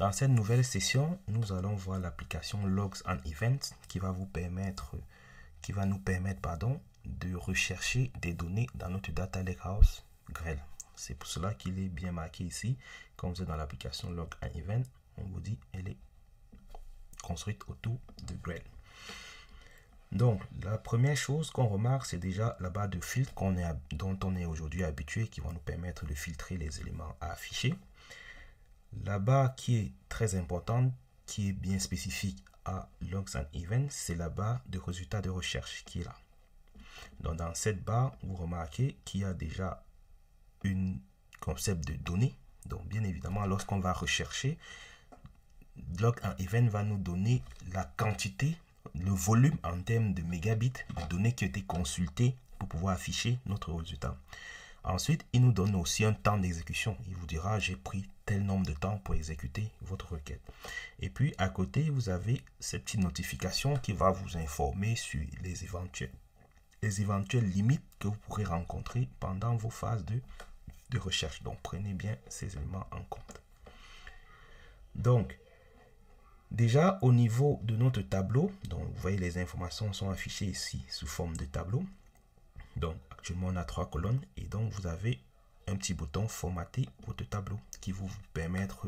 Dans cette nouvelle session, nous allons voir l'application Logs and Events qui va nous permettre de rechercher des données dans notre Data Lakehouse Grell. C'est pour cela qu'il est bien marqué ici. Comme vous êtes dans l'application Log and Event, on vous dit elle est construite autour de Grell. Donc, la première chose qu'on remarque, c'est déjà la barre de filtre dont on est aujourd'hui habitué, qui va nous permettre de filtrer les éléments à afficher. La barre qui est très importante, qui est bien spécifique à Logs and Events, c'est la barre de résultats de recherche qui est là. Donc, dans cette barre, vous remarquez qu'il y a déjà un concept de données. Donc, bien évidemment, lorsqu'on va rechercher, Log and Event va nous donner la quantité, le volume en termes de mégabits de données qui ont été consultées pour pouvoir afficher notre résultat. Ensuite, il nous donne aussi un temps d'exécution. Il vous dira, j'ai pris tel nombre de temps pour exécuter votre requête. Et puis, à côté, vous avez cette petite notification qui va vous informer sur les éventuelles limites que vous pourrez rencontrer pendant vos phases de recherche. Donc, prenez bien ces éléments en compte. Donc, déjà, au niveau de notre tableau, donc vous voyez les informations sont affichées ici sous forme de tableau. Donc, actuellement, on a 3 colonnes et donc vous avez un petit bouton formater votre tableau qui vous permettre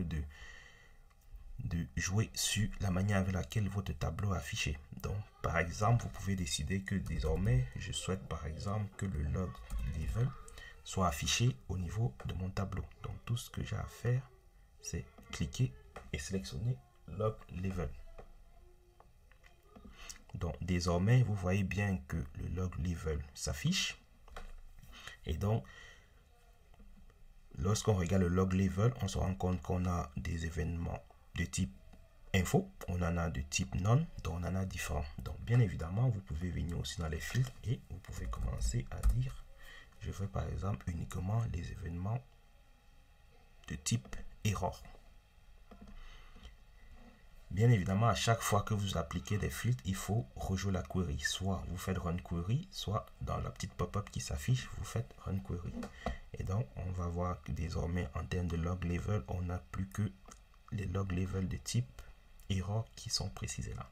de jouer sur la manière avec laquelle votre tableau est affiché. Donc, par exemple, vous pouvez décider que désormais, je souhaite par exemple que le log level soit affiché au niveau de mon tableau. Donc, tout ce que j'ai à faire, c'est cliquer et sélectionner log level. Donc, désormais, vous voyez bien que le log level s'affiche. Et donc, lorsqu'on regarde le log level, on se rend compte qu'on a des événements de type info, on en a de type non, donc on en a différents. Donc, bien évidemment, vous pouvez venir aussi dans les filtres et vous pouvez commencer à dire, je veux par exemple uniquement les événements de type error. Bien évidemment, à chaque fois que vous appliquez des filtres, il faut rejouer la query. Soit vous faites run query, soit dans la petite pop-up qui s'affiche, vous faites run query. Et donc, on va voir que désormais, en termes de log level, on n'a plus que les log level de type error qui sont précisés là.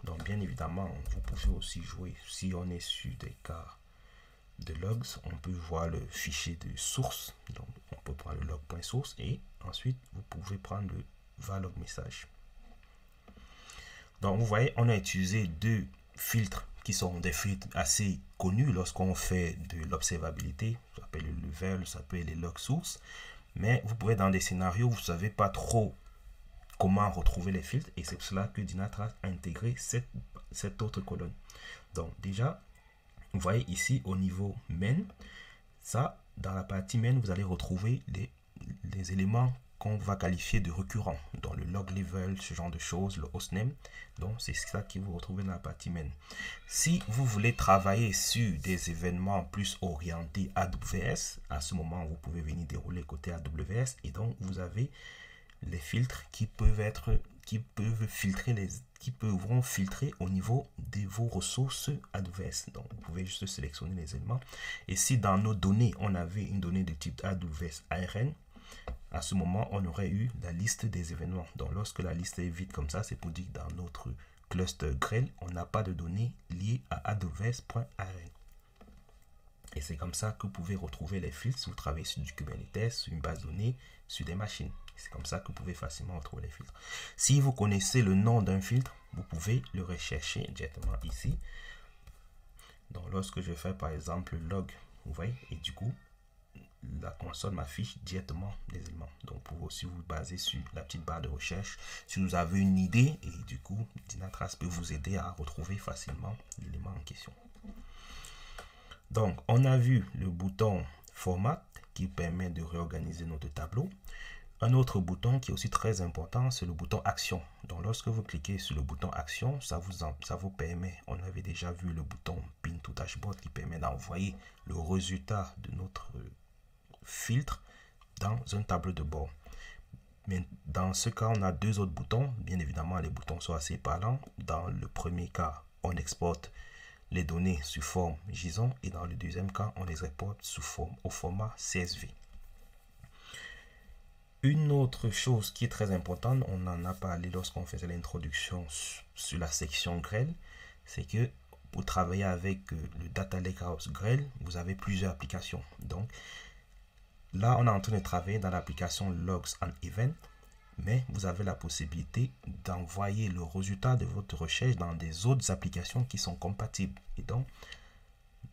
Donc, bien évidemment, vous pouvez aussi jouer, si on est sur des cas de logs, on peut voir le fichier de source. Donc, on peut prendre le log.source et ensuite, vous pouvez prendre le va-log message. Donc, vous voyez, on a utilisé deux filtres qui sont des filtres assez connus lorsqu'on fait de l'observabilité. Ça s'appelle le level, ça s'appelle les log source. Mais vous pouvez, dans des scénarios, vous ne savez pas trop comment retrouver les filtres. Et c'est pour cela que Dynatrace a intégré cette autre colonne. Donc, déjà, vous voyez ici au niveau main, ça, dans la partie main, vous allez retrouver les éléments qu'on va qualifier de récurrents, dans le log level, ce genre de choses, le hostname. Donc, c'est ça que vous retrouvez dans la partie main. Si vous voulez travailler sur des événements plus orientés AWS, à ce moment, vous pouvez venir dérouler côté AWS et donc vous avez les filtres qui peuvent filtrer au niveau de vos ressources AWS. Donc, vous pouvez juste sélectionner les éléments. Et si dans nos données, on avait une donnée de type AWS ARN, à ce moment, on aurait eu la liste des événements. Donc, lorsque la liste est vide comme ça, c'est pour dire que dans notre cluster Grell, on n'a pas de données liées à aws.arn. Et c'est comme ça que vous pouvez retrouver les filtres si vous travaillez sur du Kubernetes, sur une base de données, sur des machines. C'est comme ça que vous pouvez facilement retrouver les filtres. Si vous connaissez le nom d'un filtre, vous pouvez le rechercher directement ici. Donc, lorsque je fais par exemple log, vous voyez, et du coup, la console m'affiche directement les éléments. Donc, pour aussi vous baser sur la petite barre de recherche, si vous avez une idée, et du coup, Dynatrace peut vous aider à retrouver facilement l'élément en question. Donc, on a vu le bouton Format qui permet de réorganiser notre tableau. Un autre bouton qui est aussi très important, c'est le bouton Action. Donc, lorsque vous cliquez sur le bouton Action, ça vous permet, on avait déjà vu le bouton Pin to Dashboard qui permet d'envoyer le résultat de notre filtre dans un tableau de bord. Mais dans ce cas, on a deux autres boutons. Bien évidemment, les boutons sont assez parlants. Dans le premier cas, on exporte les données sous forme JSON et dans le deuxième cas, on les exporte au format CSV. Une autre chose qui est très importante, on en a parlé lorsqu'on faisait l'introduction sur la section grêle, c'est que pour travailler avec le Data Lakehouse grêle, vous avez plusieurs applications. Donc là, on est en train de travailler dans l'application Logs and Events, mais vous avez la possibilité d'envoyer le résultat de votre recherche dans des autres applications qui sont compatibles. Et donc,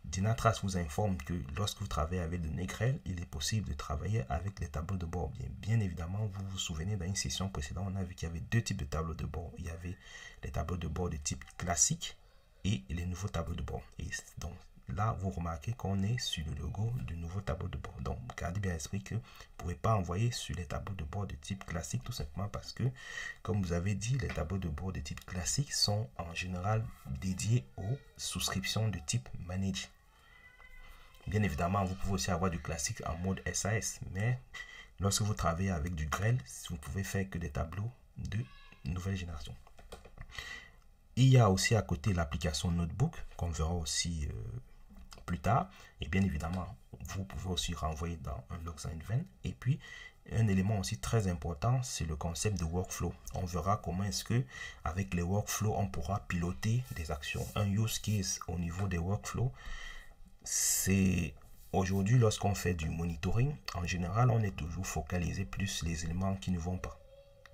Dynatrace vous informe que lorsque vous travaillez avec données grêles, il est possible de travailler avec les tableaux de bord. Bien évidemment, vous vous souvenez dans une session précédente, on a vu qu'il y avait deux types de tableaux de bord. Il y avait les tableaux de bord de type classique et les nouveaux tableaux de bord. Et donc là, vous remarquez qu'on est sur le logo du nouveau tableau de bord. Donc, gardez bien à l'esprit que vous ne pouvez pas envoyer sur les tableaux de bord de type classique, tout simplement parce que, comme vous avez dit, les tableaux de bord de type classique sont en général dédiés aux souscriptions de type manage. Bien évidemment, vous pouvez aussi avoir du classique en mode SAS, mais lorsque vous travaillez avec du grêle, vous ne pouvez faire que des tableaux de nouvelle génération. Il y a aussi à côté l'application Notebook, qu'on verra aussi plus tard. Et bien évidemment, vous pouvez aussi renvoyer dans un Logs and Events. Et puis, un élément aussi très important, c'est le concept de workflow. On verra comment est-ce que avec les workflows, on pourra piloter des actions. Un use case au niveau des workflows, c'est aujourd'hui lorsqu'on fait du monitoring, en général, on est toujours focalisé plus les éléments qui ne vont pas.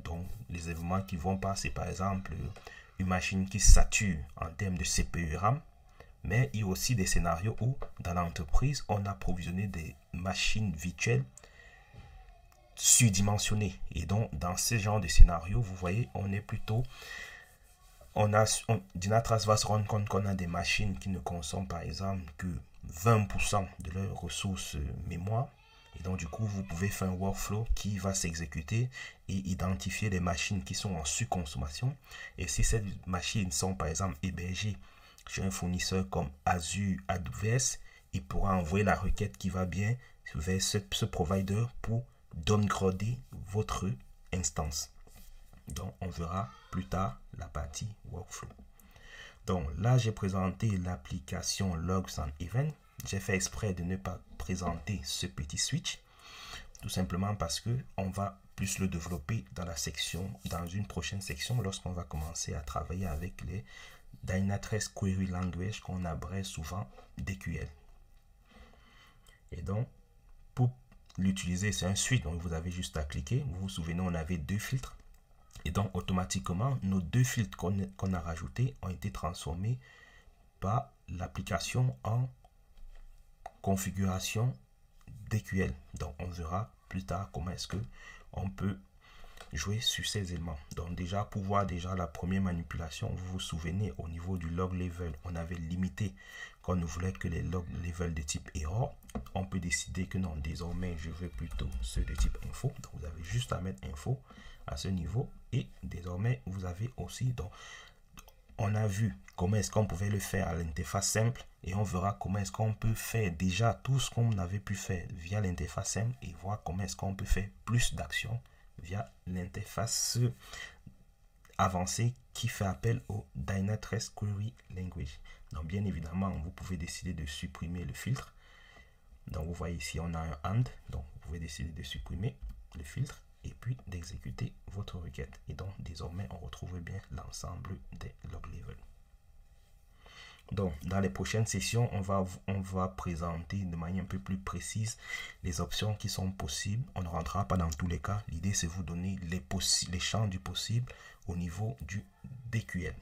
Donc, les éléments qui ne vont pas, c'est par exemple une machine qui sature en termes de CPU et RAM. Mais il y a aussi des scénarios où, dans l'entreprise, on a provisionné des machines virtuelles surdimensionnées. Et donc, dans ce genre de scénario, vous voyez, on est plutôt... Dynatrace va se rendre compte qu'on a des machines qui ne consomment, par exemple, que 20% de leurs ressources mémoire. Et donc, du coup, vous pouvez faire un workflow qui va s'exécuter et identifier les machines qui sont en surconsommation. Et si ces machines sont, par exemple, hébergées chez un fournisseur comme Azure, AWS, il pourra envoyer la requête qui va bien vers ce provider pour downgrader votre instance. Donc, on verra plus tard la partie workflow. Donc, là, j'ai présenté l'application Logs and Events. J'ai fait exprès de ne pas présenter ce petit switch, tout simplement parce que on va plus le développer dans la section, dans une prochaine section, lorsqu'on va commencer à travailler avec les Dynatrace Query Language qu'on abrège souvent DQL. Et donc, pour l'utiliser, c'est un switch, donc vous avez juste à cliquer. Vous vous souvenez, on avait deux filtres. Et donc, automatiquement, nos deux filtres qu'on a rajoutés ont été transformés par l'application en configuration DQL. Donc, on verra plus tard comment est-ce que on peut jouer sur ces éléments. Donc, déjà, pour voir déjà la première manipulation, vous vous souvenez, au niveau du log level, on avait limité qu'on ne voulait que les log level de type error. On peut décider que non, désormais, je veux plutôt ceux de type info. Donc, vous avez juste à mettre info à ce niveau. Et désormais, vous avez aussi, donc, on a vu comment est-ce qu'on pouvait le faire à l'interface simple et on verra comment est-ce qu'on peut faire déjà tout ce qu'on avait pu faire via l'interface simple et voir comment est-ce qu'on peut faire plus d'actions via l'interface avancée qui fait appel au Dynatrace Query Language. Donc, bien évidemment, vous pouvez décider de supprimer le filtre. Donc, vous voyez ici, on a un AND. Donc, vous pouvez décider de supprimer le filtre et puis d'exécuter votre requête. Et donc, désormais, on retrouve bien l'ensemble des log levels. Donc, dans les prochaines sessions, on va présenter de manière un peu plus précise les options qui sont possibles. On ne rentrera pas dans tous les cas. L'idée, c'est vous donner les champs du possible au niveau du DQL.